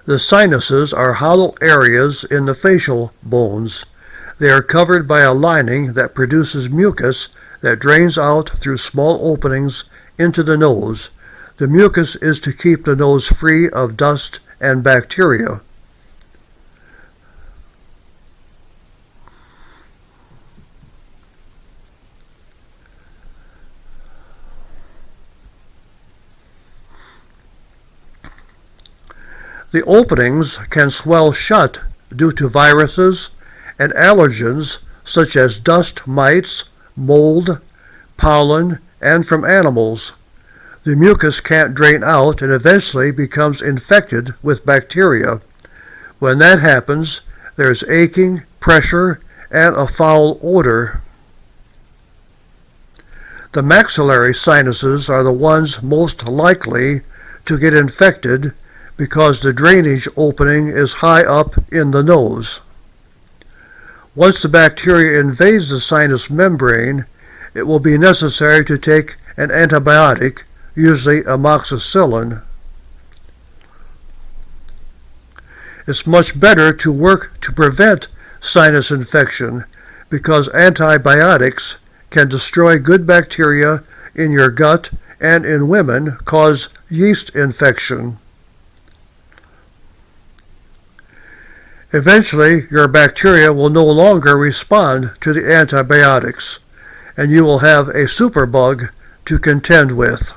The sinuses are hollow areas in the facial bones. They are covered by a lining that produces mucus that drains out through small openings into the nose. The mucus is to keep the nose free of dust and bacteria. The openings can swell shut due to viruses and allergens such as dust mites, mold, pollen, and from animals. The mucus can't drain out and eventually becomes infected with bacteria. When that happens, there's aching, pressure, and a foul odor. The maxillary sinuses are the ones most likely to get infected because the drainage opening is high up in the nose. Once the bacteria invades the sinus membrane, it will be necessary to take an antibiotic, usually amoxicillin. It's much better to work to prevent sinus infection because antibiotics can destroy good bacteria in your gut and in women cause yeast infection. Eventually, your bacteria will no longer respond to the antibiotics, and you will have a superbug to contend with.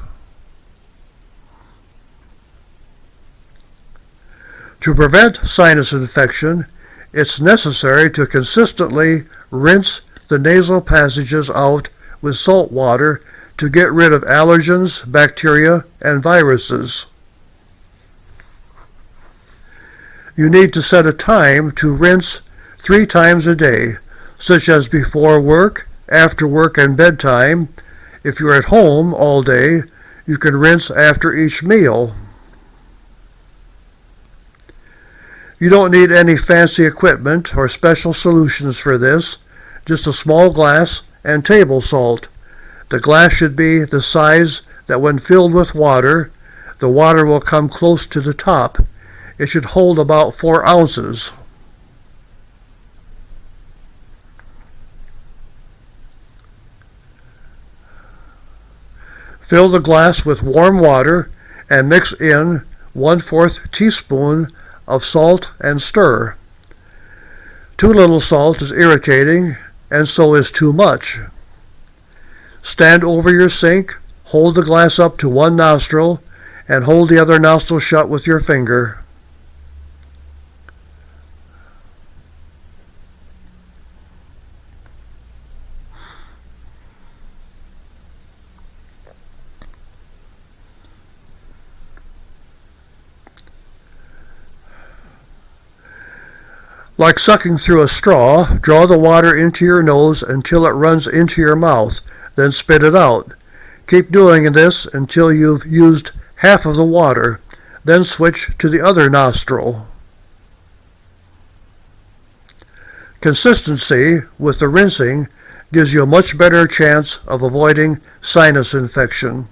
To prevent sinus infection, it's necessary to consistently rinse the nasal passages out with salt water to get rid of allergens, bacteria, and viruses. You need to set a time to rinse 3 times a day, such as before work, after work, and bedtime. If you're at home all day, you can rinse after each meal. You don't need any fancy equipment or special solutions for this, just a small glass and table salt. The glass should be the size that when filled with water, the water will come close to the top. It should hold about 4 ounces. Fill the glass with warm water and mix in 1/4 teaspoon of salt and stir. Too little salt is irritating, and so is too much. Stand over your sink, hold the glass up to one nostril, and hold the other nostril shut with your finger. Like sucking through a straw, draw the water into your nose until it runs into your mouth, then spit it out. Keep doing this until you've used half of the water, then switch to the other nostril. Consistency with the rinsing gives you a much better chance of avoiding sinus infection.